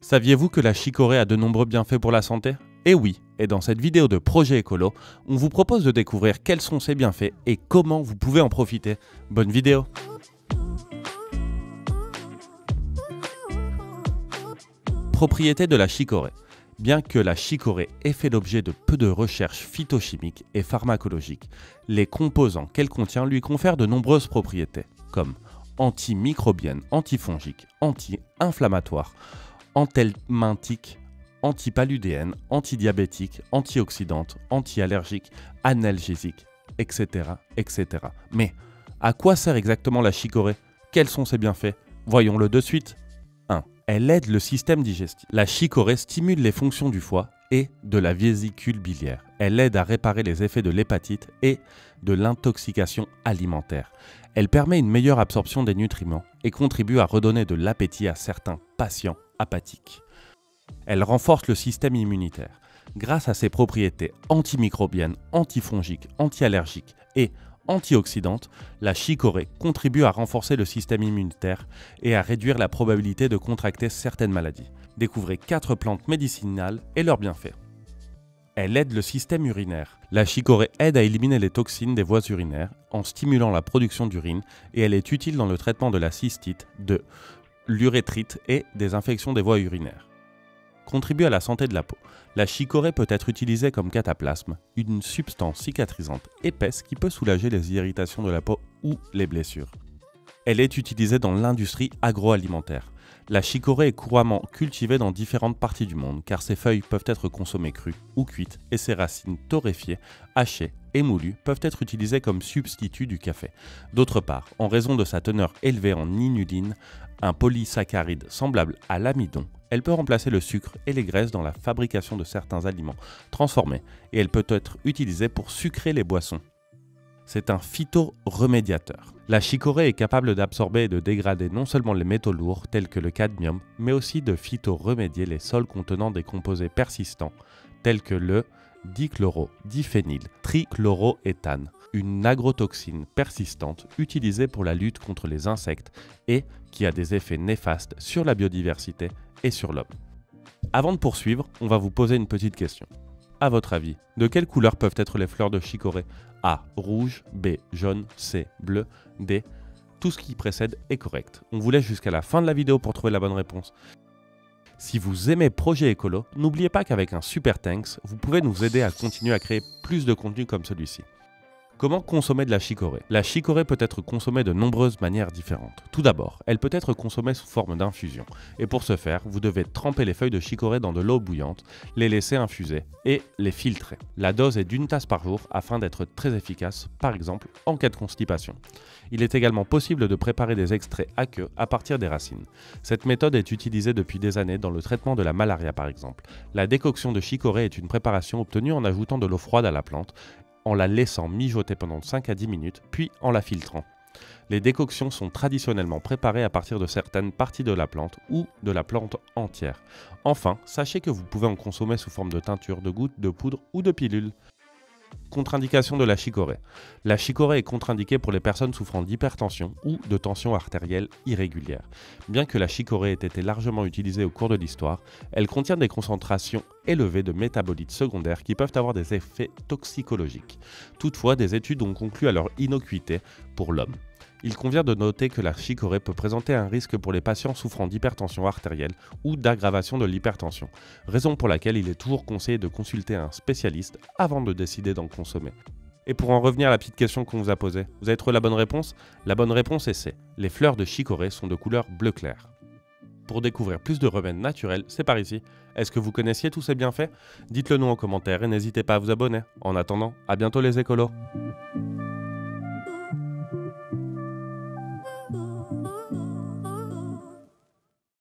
Saviez-vous que la chicorée a de nombreux bienfaits pour la santé? Eh oui, et dans cette vidéo de Projet Écolo, on vous propose de découvrir quels sont ses bienfaits et comment vous pouvez en profiter. Bonne vidéo! Propriétés de la chicorée. Bien que la chicorée ait fait l'objet de peu de recherches phytochimiques et pharmacologiques, les composants qu'elle contient lui confèrent de nombreuses propriétés, comme antimicrobienne, antifongique, anti-inflammatoire, anthelmintique, antipaludéenne, antidiabétique, antioxydante, anti-allergique, analgésique, etc., etc. Mais à quoi sert exactement la chicorée? Quels sont ses bienfaits? Voyons-le de suite. 1. Elle aide le système digestif. La chicorée stimule les fonctions du foie et de la vésicule biliaire. Elle aide à réparer les effets de l'hépatite et de l'intoxication alimentaire. Elle permet une meilleure absorption des nutriments et contribue à redonner de l'appétit à certains patients apathiques. Elle renforce le système immunitaire. Grâce à ses propriétés antimicrobiennes, antifongiques, antiallergiques et antioxydantes, la chicorée contribue à renforcer le système immunitaire et à réduire la probabilité de contracter certaines maladies. Découvrez 4 plantes médicinales et leurs bienfaits. Elle aide le système urinaire. La chicorée aide à éliminer les toxines des voies urinaires en stimulant la production d'urine et elle est utile dans le traitement de la cystite, de l'urétrite et des infections des voies urinaires. Contribue à la santé de la peau. La chicorée peut être utilisée comme cataplasme, une substance cicatrisante épaisse qui peut soulager les irritations de la peau ou les blessures. Elle est utilisée dans l'industrie agroalimentaire. La chicorée est couramment cultivée dans différentes parties du monde car ses feuilles peuvent être consommées crues ou cuites et ses racines torréfiées, hachées et moulues peuvent être utilisées comme substitut du café. D'autre part, en raison de sa teneur élevée en inuline, un polysaccharide semblable à l'amidon, elle peut remplacer le sucre et les graisses dans la fabrication de certains aliments transformés et elle peut être utilisée pour sucrer les boissons. C'est un phytoremédiateur. La chicorée est capable d'absorber et de dégrader non seulement les métaux lourds tels que le cadmium, mais aussi de phytoremédier les sols contenant des composés persistants tels que le dichloro-diphényl trichloroéthane, une agrotoxine persistante utilisée pour la lutte contre les insectes et qui a des effets néfastes sur la biodiversité et sur l'homme. Avant de poursuivre, on va vous poser une petite question. À votre avis, de quelle couleur peuvent être les fleurs de chicorée? A. Rouge, B. Jaune, C. Bleu, D. Tout ce qui précède est correct. On vous laisse jusqu'à la fin de la vidéo pour trouver la bonne réponse. Si vous aimez Projet Écolo, n'oubliez pas qu'avec un super thanks, vous pouvez nous aider à continuer à créer plus de contenu comme celui-ci. Comment consommer de la chicorée? La chicorée peut être consommée de nombreuses manières différentes. Tout d'abord, elle peut être consommée sous forme d'infusion. Et pour ce faire, vous devez tremper les feuilles de chicorée dans de l'eau bouillante, les laisser infuser et les filtrer. La dose est d'1 tasse par jour afin d'être très efficace, par exemple en cas de constipation. Il est également possible de préparer des extraits aqueux à partir des racines. Cette méthode est utilisée depuis des années dans le traitement de la malaria par exemple. La décoction de chicorée est une préparation obtenue en ajoutant de l'eau froide à la plante, en la laissant mijoter pendant 5 à 10 minutes, puis en la filtrant. Les décoctions sont traditionnellement préparées à partir de certaines parties de la plante ou de la plante entière. Enfin, sachez que vous pouvez en consommer sous forme de teinture, de gouttes, de poudre ou de pilules. Contre-indication de la chicorée. La chicorée est contre-indiquée pour les personnes souffrant d'hypertension ou de tension artérielle irrégulière. Bien que la chicorée ait été largement utilisée au cours de l'histoire, elle contient des concentrations élevées de métabolites secondaires qui peuvent avoir des effets toxicologiques. Toutefois, des études ont conclu à leur innocuité pour l'homme. Il convient de noter que la chicorée peut présenter un risque pour les patients souffrant d'hypertension artérielle ou d'aggravation de l'hypertension, raison pour laquelle il est toujours conseillé de consulter un spécialiste avant de décider d'en consommer. Et pour en revenir à la petite question qu'on vous a posée, vous avez trouvé la bonne réponse? La bonne réponse est C. Les fleurs de chicorée sont de couleur bleu clair. Pour découvrir plus de remèdes naturels, c'est par ici. Est-ce que vous connaissiez tous ces bienfaits? Dites-le nous en commentaire et n'hésitez pas à vous abonner. En attendant, à bientôt les écolos!